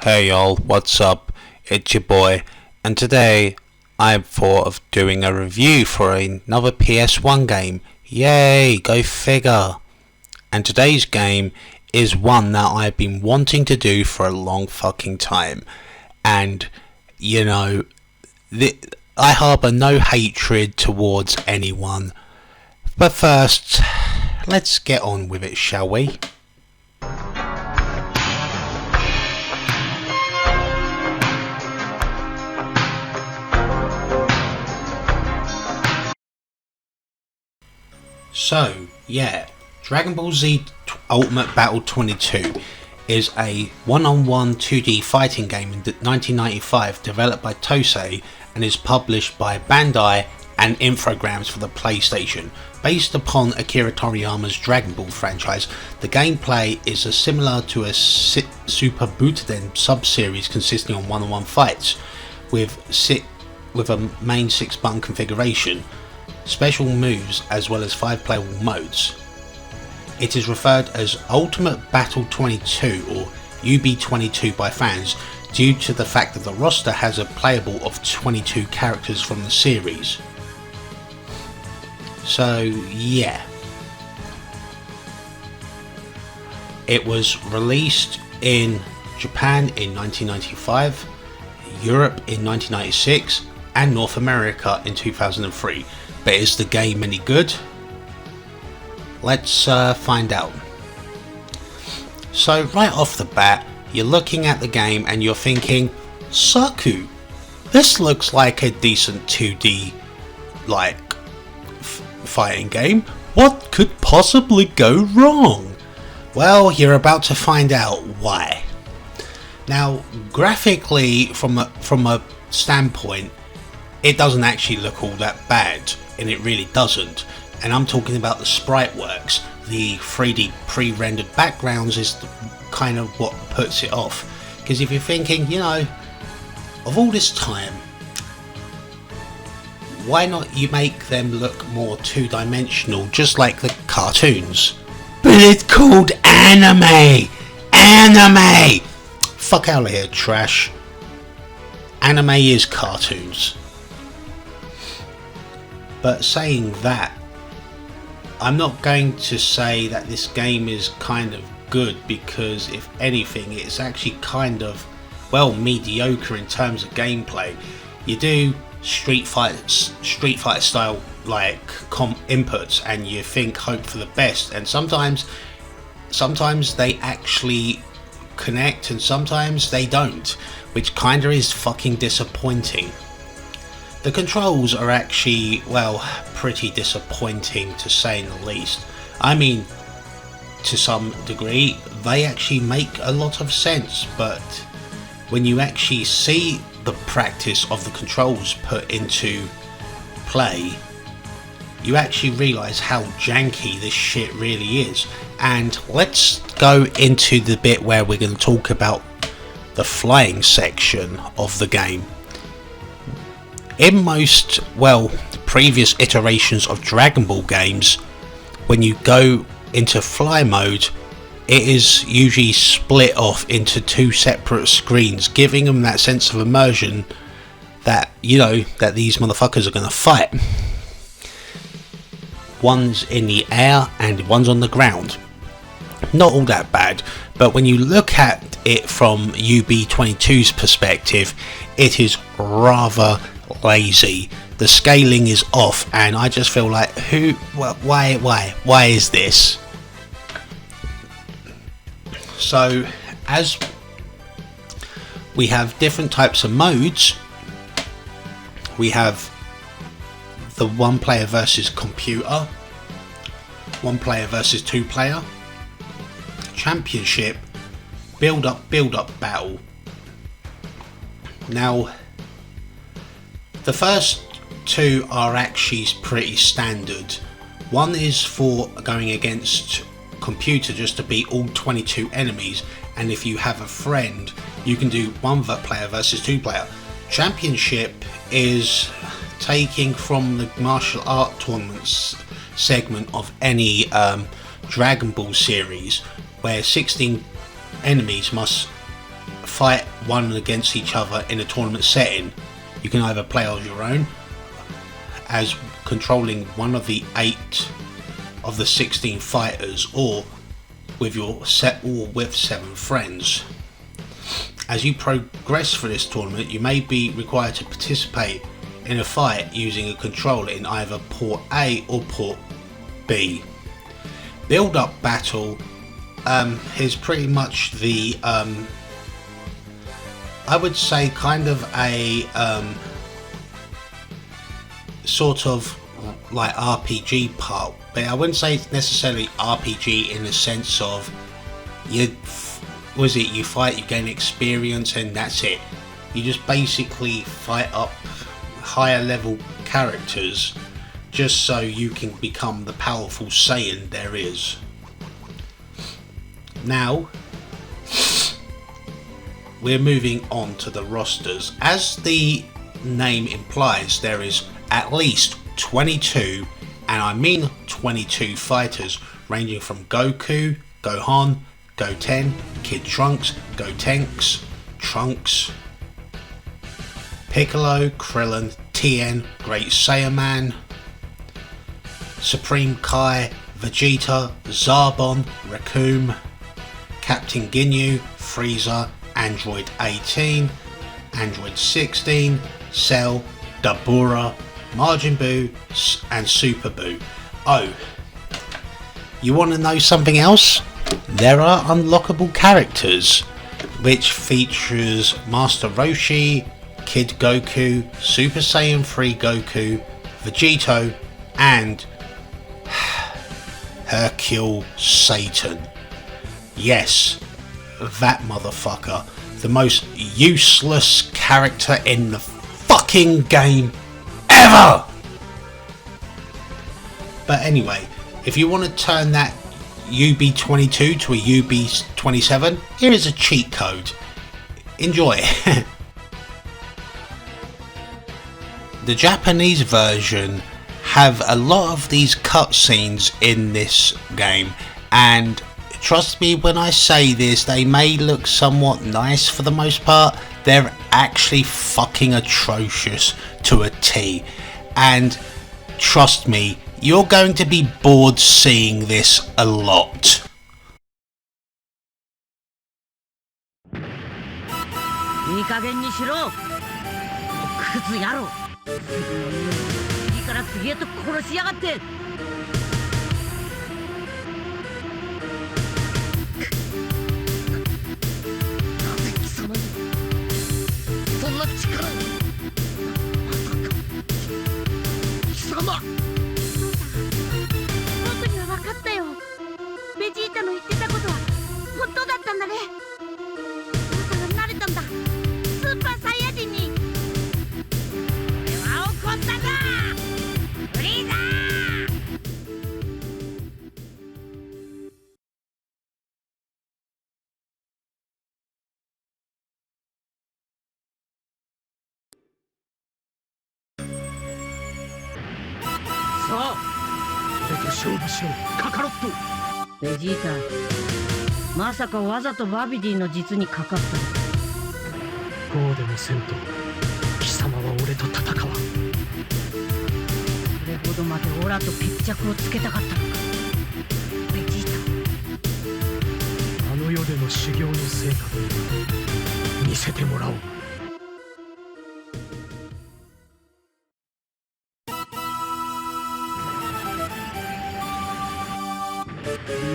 Hey y'all, what's up? It's your boy, and today I thought of doing a review for another PS1 game. Yay, go figure. And today's game is one that I've been wanting to do for a long fucking time. And, you know, I harbour no hatred towards anyone. But first, let's get on with it, shall we? So, yeah, Dragon Ball Z Ultimate Battle 22 is a one-on-one 2D fighting game in 1995 developed by Tosei and is published by Bandai and Infogrames for the PlayStation. Based upon Akira Toriyama's Dragon Ball franchise, the gameplay is similar to a Super Butoden sub-series consisting of one-on-one fights with a main 6-button configuration, special moves as well as 5 playable modes. It is referred as Ultimate Battle 22 or UB22 by fans due to the fact that the roster has a playable of 22 characters from the series. So yeah, it was released in Japan in 1995, Europe in 1996 and North America in 2003. But is the game any good? Let's find out. So right off the bat, you're looking at the game and you're thinking, Saku, this looks like a decent 2D fighting game. What could possibly go wrong? Well, you're about to find out why. Now, graphically, from a standpoint, it doesn't actually look all that bad. And it really doesn't. And I'm talking about the sprite works. The 3D pre-rendered backgrounds is kind of what puts it off. Because if you're thinking, you know, of all this time, why not you make them look more two-dimensional, just like the cartoons? But it's called anime! Anime! Fuck out of here, trash. Anime is cartoons. But saying that, I'm not going to say that this game is kind of good, because if anything it's actually kind of, well, mediocre in terms of gameplay. You do Street Fighter style inputs and you hope for the best, and sometimes they actually connect and sometimes they don't, which kinda is fucking disappointing. The controls are actually, well, pretty disappointing to say the least. I mean, to some degree, they actually make a lot of sense, but when you actually see the practice of the controls put into play, you actually realise how janky this shit really is. And let's go into the bit where we're going to talk about the flying section of the game. In most, well, previous iterations of Dragon Ball games, when you go into fly mode, it is usually split off into 2 separate screens, giving them that sense of immersion that, you know, that these motherfuckers are going to fight. One's in the air and one's on the ground. Not all that bad, but when you look at it from UB22's perspective, it is rather lazy. The scaling is off and I just feel like, why is this? So as we have different types of modes, we have the 1 player versus computer, 1 player versus 2 player, championship, build up battle. Now the first 2 are actually pretty standard. One is for going against computer just to beat all 22 enemies, and if you have a friend you can do 1 player versus 2 player. Championship is taking from the martial art tournaments segment of any Dragon Ball series, where 16 enemies must fight one against each other in a tournament setting, you can either play on your own as controlling one of the 8 of the 16 fighters, or with with 7 friends. As you progress through this tournament, you may be required to participate in a fight using a controller in either port A or port B. Build up battle is pretty much the I would say kind of a sort of like RPG part, but I wouldn't say it's necessarily RPG in the sense of you fight, you gain experience, and that's it. You just basically fight up higher level characters just so you can become the powerful Saiyan there is. Now we're moving on to the rosters. As the name implies, there is at least 22, and I mean 22 fighters, ranging from Goku, Gohan, Goten, Kid Trunks, Gotenks, Trunks, Piccolo, Krillin, Tien, Great Saiyaman, Supreme Kai, Vegeta, Zarbon, Raccoon, Captain Ginyu, Frieza, Android 18, Android 16, Cell, Dabura, Majin Buu, and Super Buu. Oh, you want to know something else? There are unlockable characters, which features Master Roshi, Kid Goku, Super Saiyan 3 Goku, Vegito, and Hercule Satan. Yes, that motherfucker. The most useless character in the fucking game ever! But anyway, if you want to turn that UB22 to a UB27, here is a cheat code. Enjoy. The Japanese version have a lot of these cutscenes in this game, and trust me when I say this, they may look somewhat nice for the most part. They're actually fucking atrocious to a T, and trust me, you're going to be bored seeing this a lot.ベジータ、まさかわざとバビディの実にかかったのか。こうでもせんと貴様は俺と戦わん。それほどまでオラと決着をつけたかったのか、ベジータ。あの世での修行の成果というのを見せてもらおう。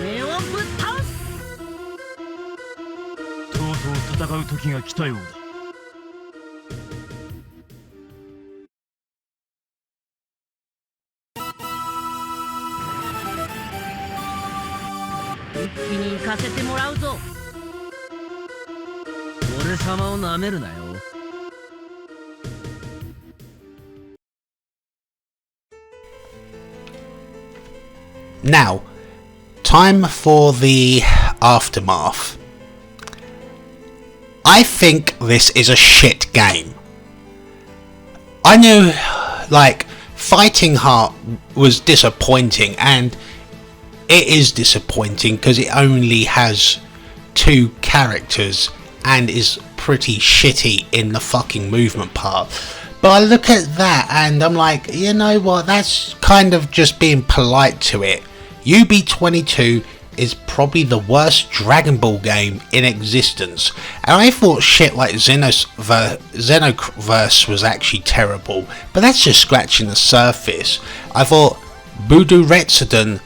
目をぶっ倒す。とうとう戦う時が来たようだ。一気に行かせてもらうぞ。俺様をなめるなよ。Now, time for the aftermath. I think this is a shit game. I knew, like, Fighting Heart was disappointing, and it is disappointing because it only has 2 characters and is pretty shitty in the fucking movement part. But I look at that and I'm like, you know what, that's kind of just being polite to it. UB22 is probably the worst Dragon Ball game in existence, and I thought shit like Xenoverse was actually terrible, but that's just scratching the surface. I thought Budo Retsuden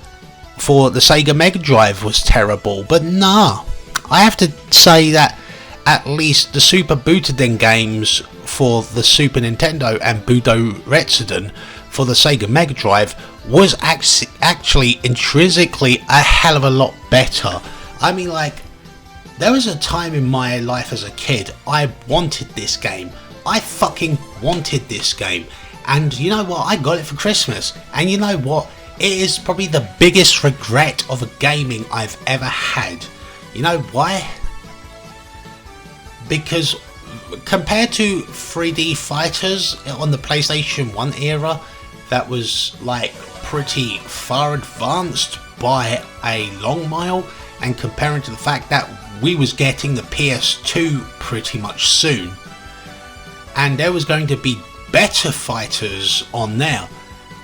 for the Sega Mega Drive was terrible, but nah, I have to say that at least the Super Butoden games for the Super Nintendo and Budo Retsuden for the Sega Mega Drive was actually intrinsically a hell of a lot better. I mean, like, there was a time in my life as a kid I wanted this game. I fucking wanted this game, and you know what, I got it for Christmas, and you know what, it is probably the biggest regret of a gaming I've ever had. You know why? Because compared to 3D fighters on the PlayStation 1 era, that was like pretty far advanced by a long mile, and comparing to the fact that we was getting the PS2 pretty much soon, and there was going to be better fighters on there,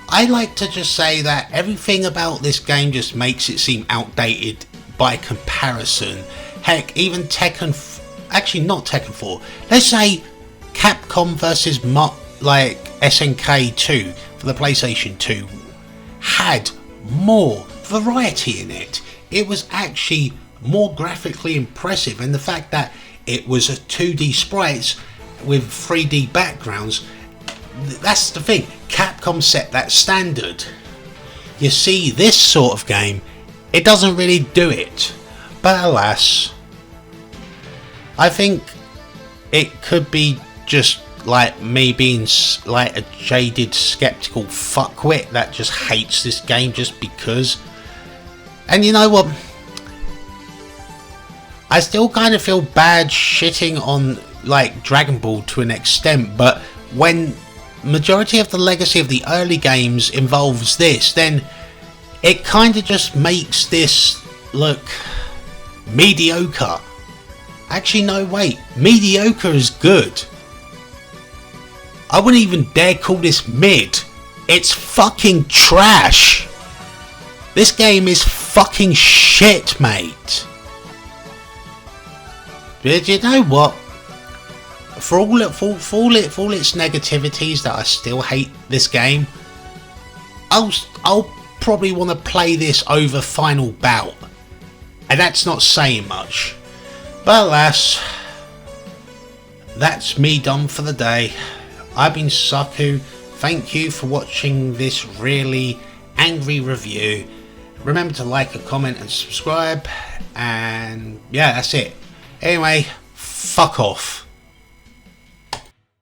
I like to just say that everything about this game just makes it seem outdated by comparison. Heck, even actually not Tekken 4, let's say Capcom versus SNK 2 for the PlayStation 2 had more variety in it. It was actually more graphically impressive, and the fact that it was a 2D sprites with 3D backgrounds, that's the thing, Capcom set that standard. You see, this sort of game, it doesn't really do it, but alas, I think it could be just like me being like a jaded, skeptical fuckwit that just hates this game just because. And you know what, I still kind of feel bad shitting on like Dragon Ball to an extent, but when majority of the legacy of the early games involves this, then it kind of just makes this look mediocre. Actually, no, wait, mediocre is good. I wouldn't even dare call this mid. It's fucking trash. This game is fucking shit, mate. But you know what? For all its negativities that I still hate this game, I'll probably want to play this over Final Bout, and that's not saying much. But alas, that's me done for the day. I've been Saku. Thank you for watching this really angry review. Remember to like, a comment and subscribe, and yeah, that's it. Anyway, fuck off.